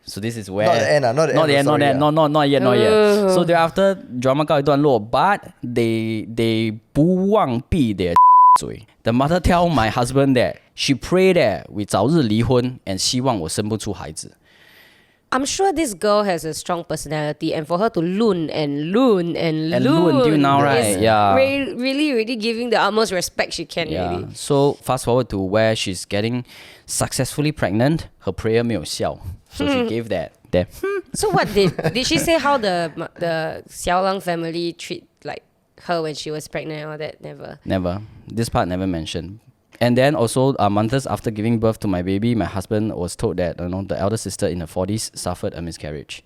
Speaker 1: so this is where
Speaker 3: Not the end, not the
Speaker 1: not
Speaker 3: end, sorry,
Speaker 1: not yet. So thereafter, drama 告一段落, but they 不忘闭 their 嘴. The mother tell my husband that she prayed that we 早日离婚 and 希望我生不出孩子.
Speaker 2: I'm sure this girl has a strong personality, and for her to loon
Speaker 1: loon till now, right?
Speaker 2: is
Speaker 1: Yeah.
Speaker 2: really giving the utmost respect she can.
Speaker 1: Yeah.
Speaker 2: Really.
Speaker 1: So fast forward to where she's getting successfully pregnant. Her prayer 没有效, so she gave that.
Speaker 2: So what did she say how the Xiaolang family treat like her when she was pregnant and all that?
Speaker 1: Never. This part never mentioned. And then also months after giving birth to my baby, my husband was told that the elder sister in her 40s suffered a miscarriage.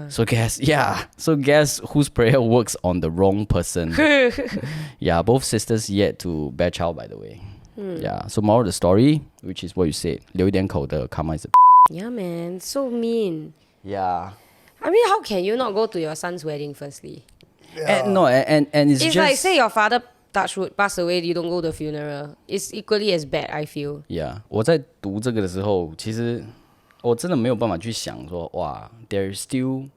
Speaker 1: So guess whose prayer works on the wrong person? Yeah, both sisters yet to bear child, by the way. Yeah. So moral of the story, which is what you said, 留一点口的 karma is a
Speaker 2: Yeah, man, so mean.
Speaker 1: Yeah.
Speaker 2: I mean, how can you not go to your son's wedding firstly?
Speaker 1: And it's
Speaker 2: It's
Speaker 1: just
Speaker 2: like say your father touch wood pass away, you don't go to the funeral. It's equally as bad, I feel.
Speaker 1: Yeah. 我在读这个的时候，其实我真的没有办法去想说，哇 there's still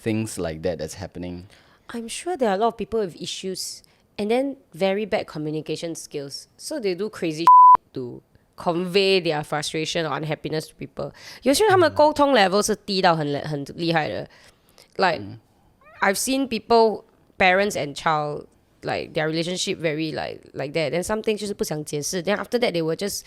Speaker 1: things like that's happening.
Speaker 2: I'm sure there are a lot of people with issues and then very bad communication skills. So they do crazy to convey their frustration or unhappiness to people. 有些人他们的沟通 level 是低到很厉害的。Like I've seen people, parents and child, like their relationship very like that. Then some things 就是不想解释. Then after that they will just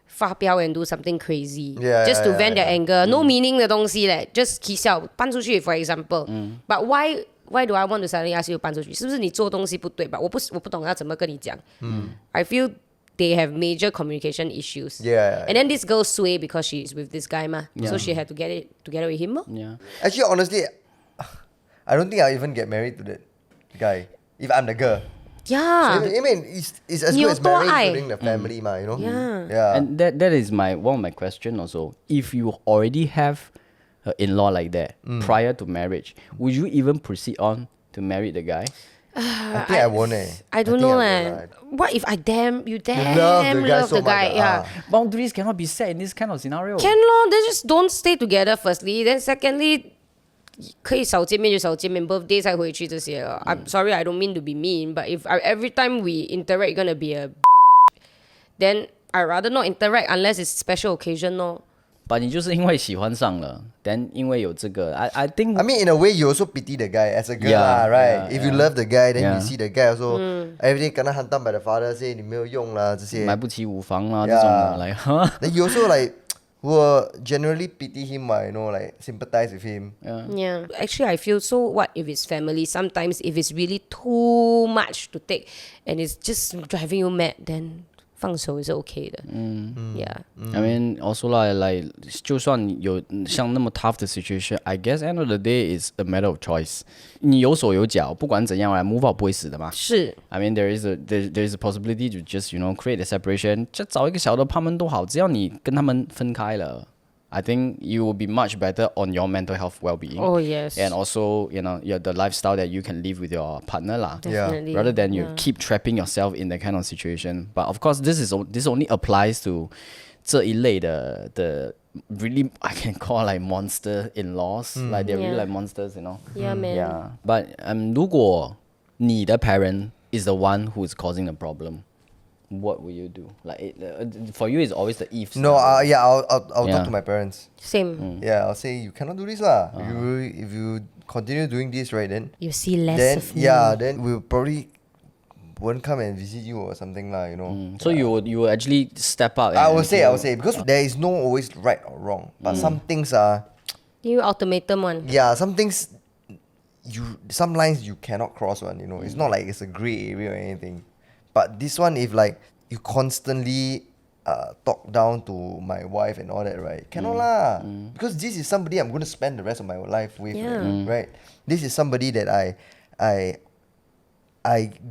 Speaker 2: 发飙 and do something crazy
Speaker 3: Yeah,
Speaker 2: just to
Speaker 3: yeah,
Speaker 2: vent their
Speaker 3: yeah.
Speaker 2: anger. No meaning 的东西嘞 just 起笑搬出去 for example. But why do I want to suddenly ask you 搬出去？是不是你做东西不对吧？我不懂要怎么跟你讲。I feel they have major communication issues.
Speaker 3: Yeah.
Speaker 2: And then this girl sway because she's with this guy ma. So she had to get it together with him. Ma.
Speaker 1: Yeah.
Speaker 3: Actually, honestly, I don't think I'll even get married to that guy if I'm the girl.
Speaker 2: Yeah.
Speaker 3: I mean, it's as
Speaker 2: 你
Speaker 3: good
Speaker 2: 有
Speaker 3: as
Speaker 2: 多爱？
Speaker 3: marrying, including the family, ma, you know?
Speaker 2: Yeah.
Speaker 3: Yeah.
Speaker 1: And that is one of my question also. If you already have an in-law like that prior to marriage, would you even proceed on to marry the guy?
Speaker 3: I think I won't.
Speaker 2: I don't
Speaker 3: think
Speaker 2: know
Speaker 3: I
Speaker 2: eh.
Speaker 3: won't,
Speaker 2: What if I damn
Speaker 3: love
Speaker 2: love
Speaker 3: the
Speaker 2: the
Speaker 3: guy
Speaker 2: guy?
Speaker 3: so much,
Speaker 2: Yeah.
Speaker 1: Boundaries cannot be set in this kind of scenario.
Speaker 2: Can lor, then just don't stay together firstly. Then secondly, 可以少见面就少见面 birthday 才回去这些 I'm sorry, I don't mean to be mean, but if every time we interact you're gonna be a then I rather not interact unless it's special occasion lor.
Speaker 1: But 你就是因为喜欢上了 then 因为有这个 I think
Speaker 3: I mean, in a way, you also pity the guy as a girl,
Speaker 1: Yeah,
Speaker 3: right?
Speaker 1: yeah,
Speaker 3: If you love the guy, then
Speaker 1: Yeah.
Speaker 3: you see the guy also everything kena hantam by the father, say 你没有用啦这些。
Speaker 1: 买不起五房啦这种的 like huh?
Speaker 3: Then you also like will generally pity him, you know, like sympathize with him.
Speaker 2: Yeah. Actually, I feel so what if it's family? Sometimes if it's really too much to take and it's just driving you mad, then 放手 is okay 的。Yeah.
Speaker 1: I mean also like 就算有像那么 tough 的 situation, I guess end of the day is a matter of choice. 你有手有脚，不管怎样来 move out 不会死的嘛。
Speaker 2: 是。
Speaker 1: I mean there is a possibility to just create a separation. 就找一个小的apartment都好，只要你跟他们分开了。I think you will be much better on your mental health well-being.
Speaker 2: Oh yes.
Speaker 1: And also, the lifestyle that you can live with your partner lah.
Speaker 2: Definitely.
Speaker 1: Rather than you keep trapping yourself in that kind of situation. But of course, this only applies to 这一类的 really I can call like monster in-laws. Like they're really like monsters,
Speaker 2: Yeah, man.
Speaker 1: Yeah. But 如果你的 parent is the one who is causing the problem, what will you do? Like for you, it's always the if.
Speaker 3: No, yeah, I'll
Speaker 1: Yeah.
Speaker 3: talk to my parents.
Speaker 2: Same.
Speaker 3: Yeah, I'll say you cannot do this lah. If you continue doing this, right, then
Speaker 2: You see less
Speaker 3: then
Speaker 2: of me.
Speaker 3: then we'll probably won't come and visit you or something lah. You know.
Speaker 1: So you will actually step up.
Speaker 3: I will say because there is no always right or wrong, but some things are
Speaker 2: You ultimatum one.
Speaker 3: some things some lines you cannot cross one. You know, it's not like it's a grey area or anything. But this one, if like you constantly talk down to my wife and all that, right? Cannot lah. Because this is somebody I'm going to spend the rest of my life with,
Speaker 2: Yeah.
Speaker 3: right? This is somebody that I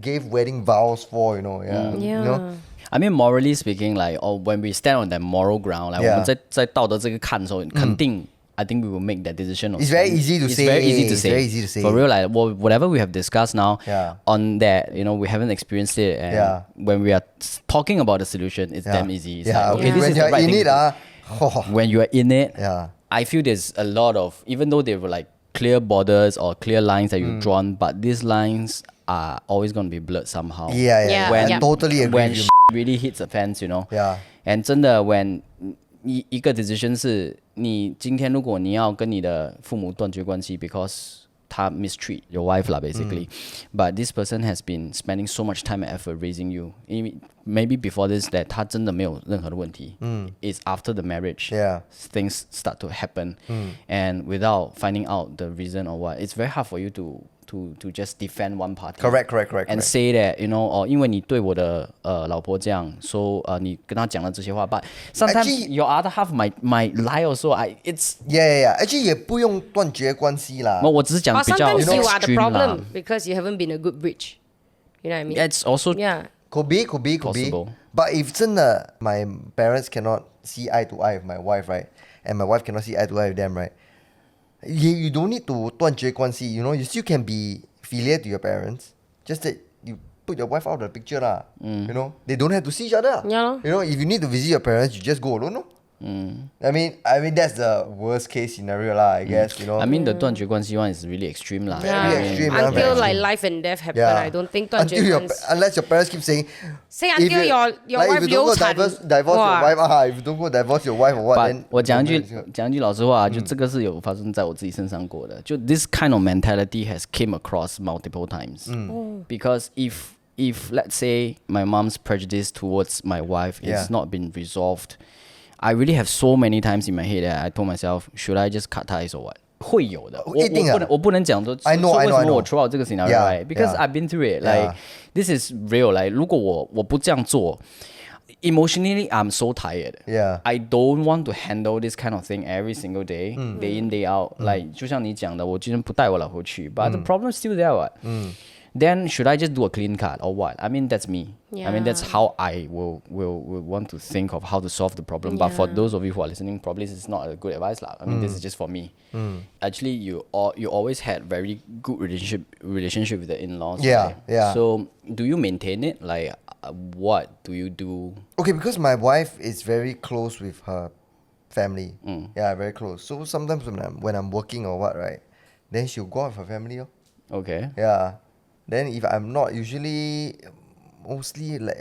Speaker 3: gave wedding vows for, you know. Yeah.
Speaker 2: Yeah.
Speaker 3: You know?
Speaker 1: I mean, morally speaking, like, when we stand on that moral ground, like,
Speaker 3: Yeah.
Speaker 1: 我们在道德这个看的时候，肯定 I think we will make that decision.
Speaker 3: It's very easy to
Speaker 1: It's
Speaker 3: say.
Speaker 1: very easy to
Speaker 3: It's
Speaker 1: say.
Speaker 3: very easy to say.
Speaker 1: For real, like whatever we have discussed now
Speaker 3: Yeah.
Speaker 1: on that, we haven't experienced it. And
Speaker 3: Yeah.
Speaker 1: when we are talking about the solution, it's damn easy. It's
Speaker 3: Yeah,
Speaker 1: like,
Speaker 3: okay.
Speaker 1: this
Speaker 3: When
Speaker 1: is the
Speaker 3: you're
Speaker 1: right
Speaker 3: in
Speaker 1: thing
Speaker 3: it,
Speaker 1: to do. When you are in it,
Speaker 3: Yeah.
Speaker 1: I feel there's a lot of, even though they were like clear borders or clear lines that you've drawn, but these lines are always going to be blurred somehow.
Speaker 3: Yeah,
Speaker 2: Yeah.
Speaker 3: When
Speaker 2: Yeah.
Speaker 3: I totally agree
Speaker 1: When
Speaker 3: with you.
Speaker 1: really hits a fence,
Speaker 3: Yeah.
Speaker 1: And 真的 when 一个 decision 是你今天如果你要跟你的父母断绝关系 because 他 mistreat your wife lah basically, but this person has been spending so much time and effort raising you. Maybe before this that 他真的没有任何的问题. It's after the marriage
Speaker 3: Yeah.
Speaker 1: things start to happen, and without finding out the reason or what, it's very hard for you to just defend one party.
Speaker 3: Correct.
Speaker 1: And say that 因为你对我的老婆这样 so 你跟她讲了这些话 but sometimes
Speaker 3: Actually-
Speaker 1: your other half might lie also. It's
Speaker 3: Yeah. Actually, 也不用断绝关系啦。
Speaker 1: 我只是讲
Speaker 2: Or
Speaker 1: 比较
Speaker 2: sometimes you are the
Speaker 1: extreme 啦
Speaker 2: problem because you haven't been a good bridge. You know what I mean?
Speaker 1: It's also
Speaker 2: Yeah.
Speaker 3: Could be.
Speaker 1: Possible.
Speaker 3: But if 真的 my parents cannot see eye to eye with my wife, right? And my wife cannot see eye to eye with them, right? You don't need to 断绝关系, you still can be filial to your parents. Just that you put your wife out of the picture lah. They don't have to see each other.
Speaker 2: Yeah.
Speaker 3: If you need to visit your parents, you just go alone, no? I mean that's the worst case scenario lah, I guess,
Speaker 1: I mean the 断绝关系 one is really extreme lah.
Speaker 2: Yeah.
Speaker 3: Very extreme, very
Speaker 2: Until like
Speaker 3: extreme.
Speaker 2: life and death happen,
Speaker 3: Yeah.
Speaker 2: I don't think 断绝
Speaker 3: unless your parents keep saying
Speaker 2: say
Speaker 3: if
Speaker 2: until
Speaker 3: you-
Speaker 2: your
Speaker 3: like,
Speaker 2: wife
Speaker 3: if you don't go
Speaker 2: 流产
Speaker 3: divorce your
Speaker 2: Wow.
Speaker 3: wife, if you don't go divorce your wife or what,
Speaker 1: But
Speaker 3: then
Speaker 1: 我讲一句老实话，就这个是有发生在我自己身上过的。就 this kind of mentality has came across multiple times. Because if if let's say my mom's prejudice towards my wife
Speaker 3: Yeah.
Speaker 1: is not been resolved, I really have so many times in my head that I told myself, should I just cut ties or what? 会有的，
Speaker 3: 一定啊。
Speaker 1: 我不能讲说
Speaker 3: I know,
Speaker 1: 说
Speaker 3: I
Speaker 1: 为
Speaker 3: know,
Speaker 1: 什
Speaker 3: I
Speaker 1: 么
Speaker 3: know.
Speaker 1: 我 throw out 这个 scenario
Speaker 3: Yeah,
Speaker 1: right because
Speaker 3: yeah.
Speaker 1: I've been through it like
Speaker 3: Yeah.
Speaker 1: this is real like 如果我不这样做 emotionally I'm so tired.
Speaker 3: Yeah.
Speaker 1: I don't want to handle this kind of thing every single day, day in day out. Like 就像你讲的，我今天不带我老婆去 but the problem is still there. What? Then should I just do a clean cut or what? I mean that's me. I mean that's
Speaker 2: Yeah.
Speaker 1: how I will want to think of how to solve the problem. But for those of you who are listening, probably this is not a good advice lah. I mean this is just for me. Actually, you always had very good relationship with the in-laws.
Speaker 3: Yeah,
Speaker 1: right?
Speaker 3: yeah.
Speaker 1: So do you maintain it? Like what do you do?
Speaker 3: Okay, because my wife is very close with her family. Yeah, very close. So sometimes when I'm working or what, right, then she'll go out with her family.
Speaker 1: Okay.
Speaker 3: Yeah. Then if I'm not, usually, mostly like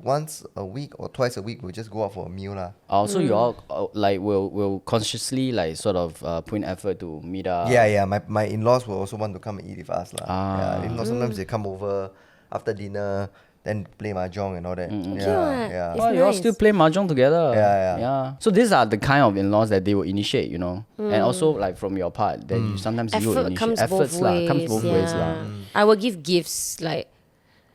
Speaker 3: once a week or twice a week, we'll just go out for a meal lah.
Speaker 1: So you all like will consciously like sort of put in effort to meet up.
Speaker 3: Yeah. My in-laws will also want to come and eat with us lah. Yeah, in-laws sometimes they come over after dinner, then play mahjong and all that.
Speaker 2: what?
Speaker 3: Yeah.
Speaker 2: It's
Speaker 1: Oh, you all
Speaker 2: nice.
Speaker 1: still play mahjong together.
Speaker 3: Yeah.
Speaker 1: So these are the kind of in-laws that they will initiate, you know, and also like from your part, that you sometimes you will
Speaker 2: Effort
Speaker 1: initiate
Speaker 2: comes
Speaker 1: efforts
Speaker 2: both
Speaker 1: lah,
Speaker 2: ways.
Speaker 1: comes both ways lah.
Speaker 2: I will give gifts like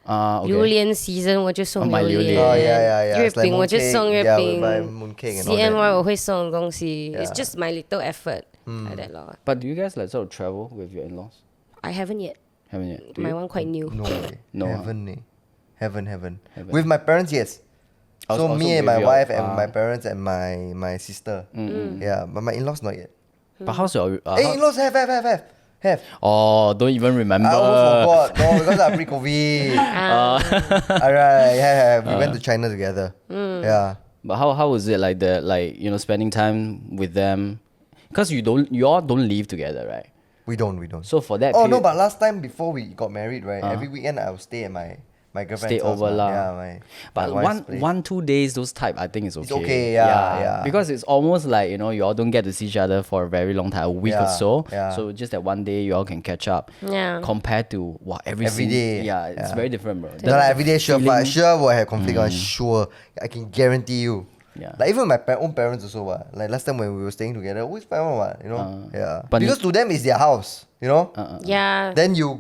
Speaker 1: Okay.
Speaker 2: 榴莲 season 我就送
Speaker 1: 买
Speaker 2: 榴莲
Speaker 1: 榴莲
Speaker 3: Oh yeah.
Speaker 2: 月
Speaker 3: It's like
Speaker 2: 饼我就
Speaker 3: mooncake.
Speaker 2: 送月
Speaker 3: Yeah,
Speaker 2: 饼
Speaker 3: we buy mooncake and all
Speaker 2: CNY
Speaker 3: that.
Speaker 2: 我会送东西 It's
Speaker 3: Yeah.
Speaker 2: just my little effort like that lor.
Speaker 1: But do you guys like sort of travel with your in-laws?
Speaker 2: I haven't yet.
Speaker 1: Haven't yet? Do
Speaker 2: My
Speaker 1: you?
Speaker 2: one quite new.
Speaker 3: No way.
Speaker 1: No, huh?
Speaker 3: Heaven. With my parents, yes. So
Speaker 1: Also
Speaker 3: me and
Speaker 1: with
Speaker 3: my
Speaker 1: your-
Speaker 3: wife and my parents and my sister. Yeah, but my in-laws not yet.
Speaker 1: But how's your?
Speaker 3: Hey, in-laws have.
Speaker 1: Oh, don't even remember.
Speaker 3: I almost forgot. No, because I'm pre-COVID. Alright, yeah. We went to China together. Yeah.
Speaker 1: But how was it like spending time with them? Because you all don't live together, right?
Speaker 3: We don't.
Speaker 1: So for that
Speaker 3: Oh
Speaker 1: period,
Speaker 3: no, but last time before we got married, right? Every weekend I will stay at my girlfriend's
Speaker 1: stay
Speaker 3: house.
Speaker 1: over
Speaker 3: lah.
Speaker 1: lah.
Speaker 3: Yeah,
Speaker 1: but
Speaker 3: my wife's place.
Speaker 1: 1-2 days those type I think is okay.
Speaker 3: okay, yeah.
Speaker 1: Because it's almost like you all don't get to see each other for a very long time, a week or
Speaker 3: Yeah,
Speaker 1: so.
Speaker 3: yeah.
Speaker 1: So just that one day you all can catch up.
Speaker 2: Yeah.
Speaker 1: Compared to every
Speaker 3: day.
Speaker 1: Yeah, it's
Speaker 3: Yeah.
Speaker 1: very different, bro.
Speaker 3: No, like every day sure, but
Speaker 1: feeling-
Speaker 3: sure will have conflict on. Sure, I can guarantee you.
Speaker 1: Yeah.
Speaker 3: Like even my own parents also what. Like last time when we were staying together, always fight one what. Yeah.
Speaker 1: But
Speaker 3: Because to them it's their house.
Speaker 2: Yeah.
Speaker 3: Then you're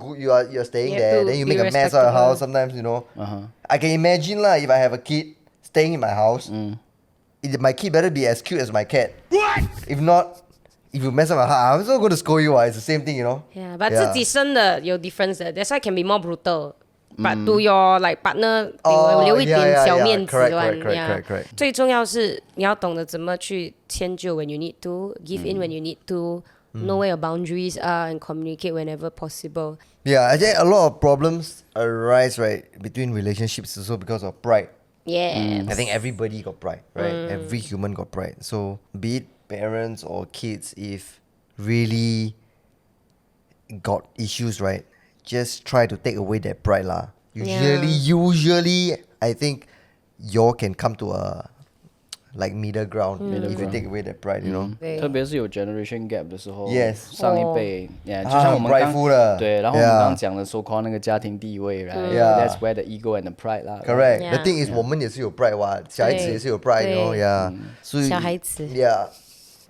Speaker 3: staying
Speaker 2: You have
Speaker 3: there.
Speaker 2: to
Speaker 3: Then you
Speaker 2: be
Speaker 3: make a mess out of the
Speaker 2: respectable.
Speaker 3: house. Sometimes I can imagine lah if I have a kid staying in my house. My kid better be as cute as my cat. What? If not, if you mess up my house, I'm also going to scold you. It's the same thing,
Speaker 2: Yeah, but 自己生的有 difference 的 that's why can be more brutal. But to your like partner,
Speaker 3: 哦
Speaker 2: 留一点
Speaker 3: yeah,
Speaker 2: 小
Speaker 3: yeah,
Speaker 2: 面子
Speaker 3: correct,
Speaker 2: one.
Speaker 3: correct,
Speaker 2: Yeah.
Speaker 3: correct.
Speaker 2: 最重要是你要懂得怎么去迁就 when you need to, give in when you need to, know where your boundaries are and communicate whenever possible.
Speaker 3: Yeah, I think a lot of problems arise right between relationships also because of pride.
Speaker 2: Yeah.
Speaker 3: I think everybody got pride, right? Every human got pride. So be it parents or kids, if really got issues, right? Just try to take away that pride lah. Usually, I think you can come to a like middle ground if you take away that pride,
Speaker 2: 对
Speaker 1: 特别是有 generation gap 的时候
Speaker 3: Yes
Speaker 1: 上一辈就像我们刚
Speaker 3: prideful 的
Speaker 1: 对，然后我们
Speaker 3: Yeah
Speaker 1: 刚刚讲的 so called 那个家庭地位 right
Speaker 3: Yeah
Speaker 1: that's where the ego and the pride 啦
Speaker 3: Correct.
Speaker 2: Yeah.
Speaker 3: The thing is, 我们也是有 pride 哇，小孩子也是有 pride,
Speaker 2: 对
Speaker 3: Yeah. 所以
Speaker 2: 小孩子
Speaker 3: Yeah.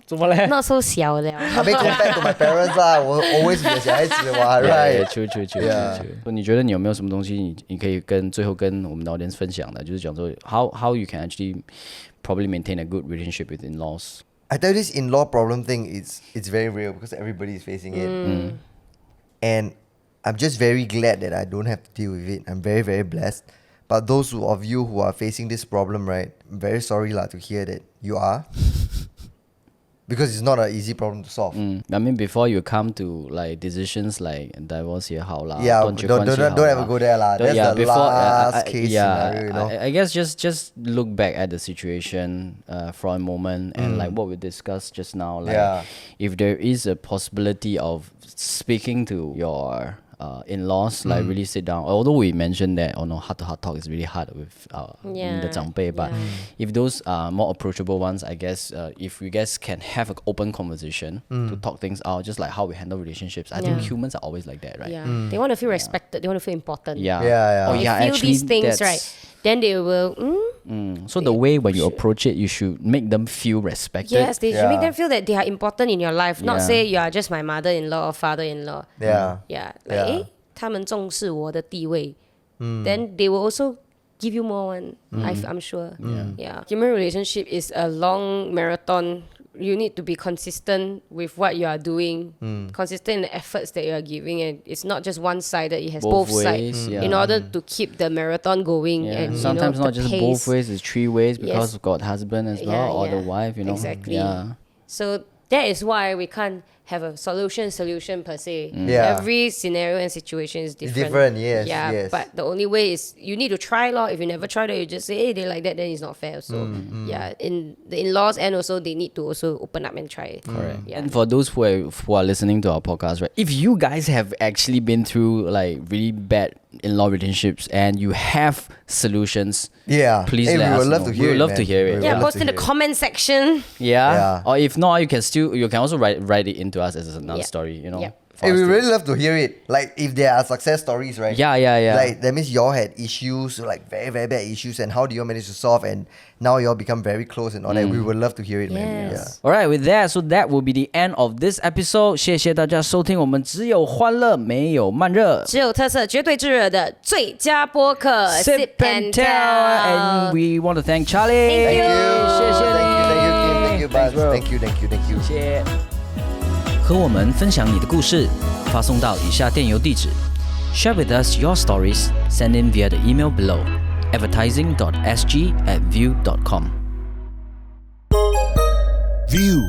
Speaker 1: 怎么嘞
Speaker 2: Not so 小了。
Speaker 3: I mean, compared to my parents 啦，我 always 有小孩子哇
Speaker 1: Yeah,
Speaker 3: right?
Speaker 1: true.
Speaker 3: Yeah.
Speaker 1: 你觉得你有没有什么东西你可以最后跟我们的 audience 分享的？就是讲说 how you can actually probably maintain a good relationship with in-laws.
Speaker 3: I tell you, this in-law problem thing, it's very real because everybody is facing it. And I'm just very glad that I don't have to deal with it. I'm very, very blessed. But those of you who are facing this problem, right, I'm very sorry lah to hear that you are. Because it's not an easy problem to solve.
Speaker 1: I mean, before you come to like decisions like divorce 也好啦
Speaker 3: Yeah,
Speaker 1: 断绝关系也好啦
Speaker 3: don't ever go there lah. That's the last case scenario,
Speaker 1: I guess just look back at the situation for a moment and like what we discussed just now. Like,
Speaker 3: Yeah.
Speaker 1: if there is a possibility of speaking to your in-laws like really sit down. Although we mentioned that heart-to-heart talk is really hard with the 长辈, but if those more approachable ones, I guess if you guys can have an open conversation to talk things out, just like how we handle relationships. I think humans are always like that, right?
Speaker 2: Yeah. They want to feel respected. They want to feel important.
Speaker 3: Yeah.
Speaker 2: Or you feel
Speaker 1: actually,
Speaker 2: these things,
Speaker 1: that's-
Speaker 2: right? Then they will.
Speaker 1: So the way when you approach it, you should make them feel respected.
Speaker 2: Yes, they should make
Speaker 3: Yeah.
Speaker 2: them feel that they are important in your life. Not
Speaker 1: Yeah.
Speaker 2: say you are just my mother-in-law or father-in-law.
Speaker 3: Yeah.
Speaker 2: Yeah. Like, 他们重视我的地位. Then they will also give you more one. I'm sure. Yeah. Human relationship is a long marathon. You need to be consistent with what you are doing, consistent in the efforts that you are giving, and it's not just one-sided. It has both
Speaker 1: ways,
Speaker 2: sides
Speaker 1: yeah.
Speaker 2: in order to keep the marathon going.
Speaker 1: Yeah.
Speaker 2: And
Speaker 1: Sometimes not
Speaker 2: the
Speaker 1: just
Speaker 2: pace.
Speaker 1: both ways, it's 3 ways because
Speaker 2: Yes.
Speaker 1: we've got husband as well or the wife,
Speaker 2: Exactly.
Speaker 1: Yeah.
Speaker 2: So that is why we can't have a solution per se.
Speaker 3: Yeah.
Speaker 2: Every scenario and situation is different.
Speaker 3: different, yes,
Speaker 2: Yeah,
Speaker 3: yes.
Speaker 2: but the only way is you need to try lor. If you never try that, you just say, hey, they like that, then it's not fair. So yeah, in the in-laws and also they need to also open up and try it.
Speaker 1: Correct.
Speaker 2: Yeah.
Speaker 1: And for those who are listening to our podcast, right? If you guys have actually been through like really bad in-law relationships and you have solutions,
Speaker 3: Yeah.
Speaker 1: please
Speaker 3: Hey,
Speaker 1: let
Speaker 3: we
Speaker 1: us
Speaker 3: would love
Speaker 1: know.
Speaker 3: to
Speaker 1: We
Speaker 3: hear
Speaker 1: would
Speaker 3: it,
Speaker 1: love
Speaker 3: man.
Speaker 1: to hear it.
Speaker 3: We would
Speaker 2: Yeah,
Speaker 3: love
Speaker 2: post
Speaker 3: to
Speaker 2: in the
Speaker 3: hear it.
Speaker 2: comment section.
Speaker 1: Yeah. Or if not, you can also write it into us as another
Speaker 2: Yeah.
Speaker 1: story,
Speaker 2: Yeah.
Speaker 1: for
Speaker 3: Hey,
Speaker 1: us
Speaker 3: we
Speaker 1: to-
Speaker 3: really love to hear it. Like if there are success stories, right?
Speaker 1: Yeah.
Speaker 3: Like that means y'all had issues, like very, very bad issues, and how do you manage to solve? And now y'all become very close and all that. We would love to hear it, man.
Speaker 2: Yes.
Speaker 1: Alright, with that, so that will be the end of this episode. 谢谢大家收听，我们只有欢乐，没有慢热。
Speaker 2: 只有特色，绝对炙热的最佳播客
Speaker 1: Sip and tell, and we want to thank Charlie.
Speaker 2: Thank you.
Speaker 1: 谢谢你。
Speaker 3: Thank you, Bunz.
Speaker 1: Thanks, bro.
Speaker 3: Thank you.
Speaker 1: 谢谢。和我们分享你的故事，发送到以下电邮地址 ：share with us your stories. Send in via the email below. advertising.sg@view.com.
Speaker 6: View.